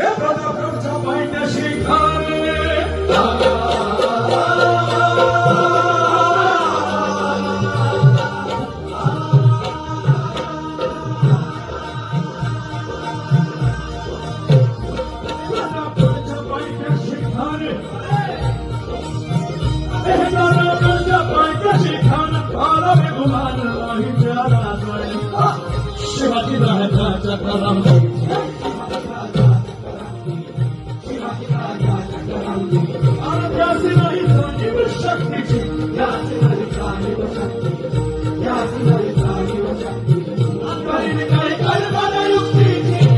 हे प्रतापगडच्या पायथ्याशी खाणे शिवाजी राजाच्या करामती याची नाही जाणीव शक्तीची याची नाही जाणीव शक्तीची याची नाही जाणीव शक्तीची काही काही कल्पना युक्तीची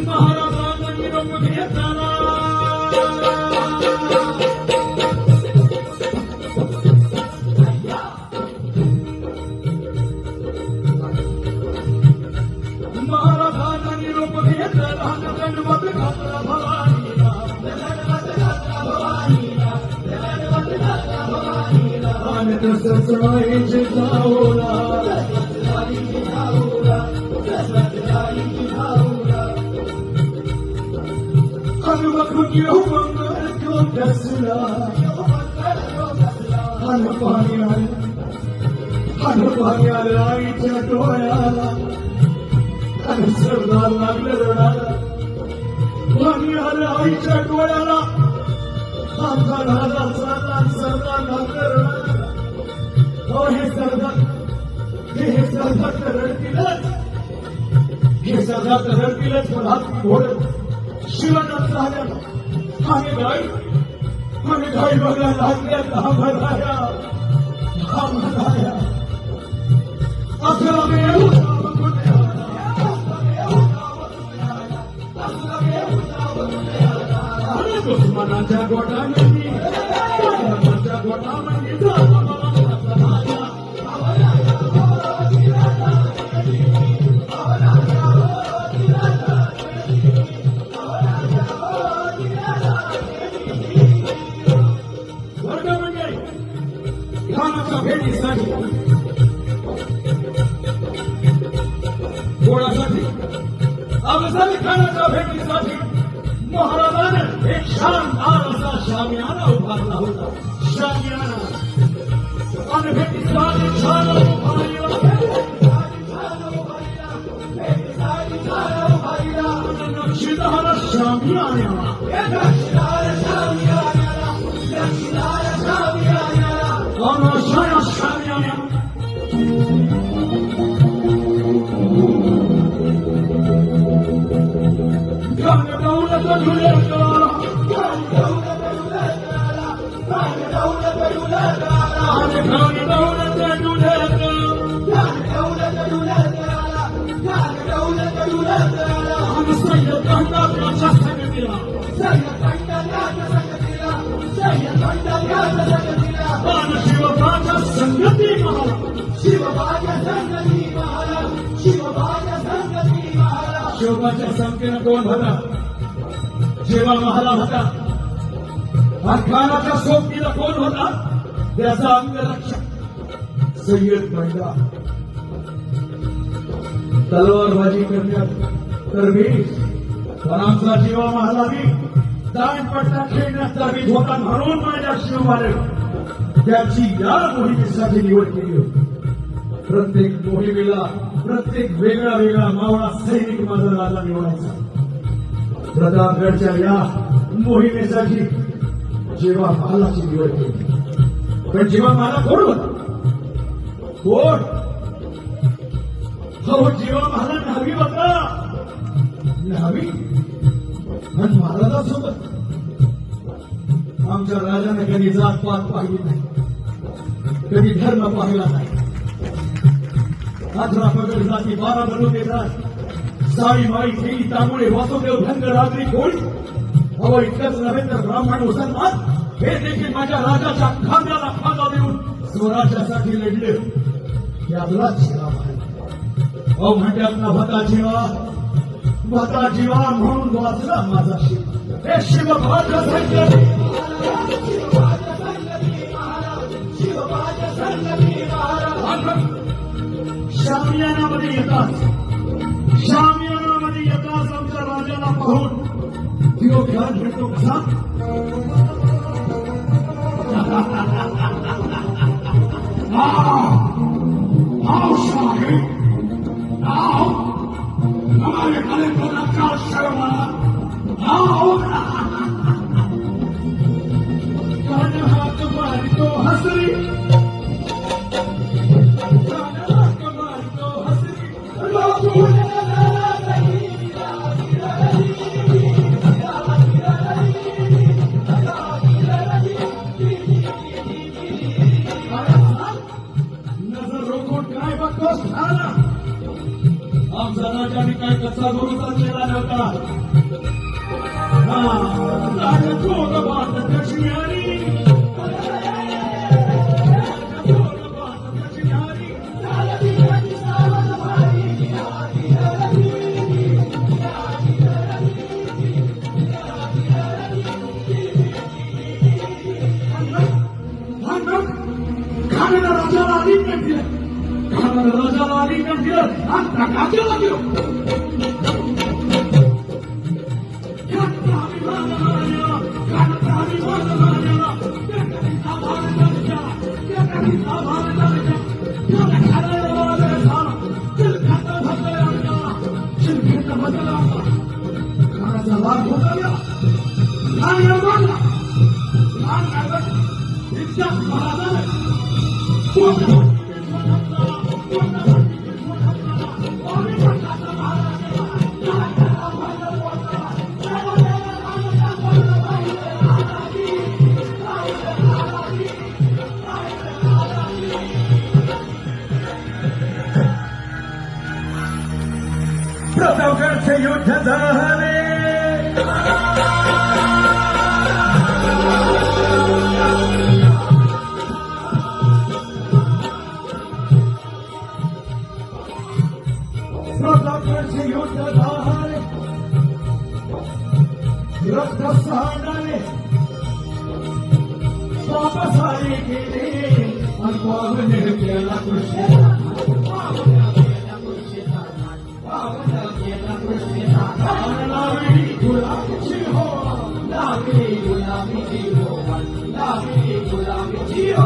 महाराजांना निरोप घेताना महाराजांना निरोप घेताना दंडवत घातला भवानीला आणि तसंच राहायचे जाऊला हनुमत येऊ मंगल घेऊन बसला हनुपाणी आले आईच्या डोळ्याला आणि सरदार लागले रडायला पाणी आले आईच्या डोळ्याला आमचा राजा सरदार लागले रडायला हो हे सरदार तर रडतीलच हे सरदार तर रडतीलच पण हात घोड शिवानात राहिल्या आणि गाई बघायला लागल्या घाबराया असला वेळ दुश्मनाच्या गोटामध्ये भेटीसाठी गोळासाठी अफजल खानाच्या भेटीसाठी महाराजाने एक शानदार असा शामियाना उभारला होता शामियाना आणि भेटीसाठी छान नक्षीदार शामियाना Şaya şamiyana Gönlü devlete gülerler Gönlü devlete gülerler Gönlü devlete gülerler Gönlü devlete gülerler Gönlü devlete gülerler Gönlü devlete gülerler Hani Seyyid Kandaryaca sakıdila Seyyid Kandaryaca sakıdila Seyyid Kandaryaca sakıdila Bana शिवबाच्या संगती महाराज शिवबाच्या संगती महाराज शिवबाच्या संगती महाराज शिवबाच्या संगतीनं कोण होता जेव्हा महाराज होता खानाच्या सोबतीला कोण होता त्याचा अंगरक्षक सय्यद बंडा तलवारबाजी करण्यात तरबेज पण आमचा जीवा महाराजी दांडपट्टा खेळण्यात तरबेज होता म्हणून माझ्या शिवबाने त्याची या मोहिमेसाठी निवड केली होती प्रत्येक मोहिमेला प्रत्येक वेगळा वेगळा मावळा सैनिक माझा राजा निवडायचा प्रतापगडच्या या मोहिमेसाठी जेव्हा महालाची निवड केली पण जेव्हा मला कोण होता कोण हो जेव्हा मला न्हावी होता न्हावी आणि महाराजासोबत आमच्या राजाने कधी जात पात पाहिली नाही कधी धर्म पाहिला नाही 18 पगड जाती 12 बनू देतात साई माई खेळी तांबुळे वासुदेव धनगर रात्री कोळी अहो इतकंच नव्हे तर ब्राह्मण मुसलमान हे देखील माझ्या राजाच्या खांद्याला खांदा देऊन स्वराज्यासाठी लढले यातलाच शिवा अहो म्हणतात ना भता जीवा म्हणून वाचला माझा शिव हे शिवभाज संगती शामियानामध्ये येतात आमच्या राजाला पाहून तो घरात भेटतो कसा आओ शाही आओ हमारे गले को रखा शर्मा आओ कान हाथ मारी तो हंसरी आमचा राजाने काय कसा भरोसा केला नव्हता राजाला आलिंगन दिलं राजाला आलिंगन दिलं आणि प्रकाशाला गेलो प्रतापगडचे युद्ध झाले प्रतापगडचे युद्ध झाले रक्त सांडले पापसारे गेले आणि पावने केला कृष्ण गुलामी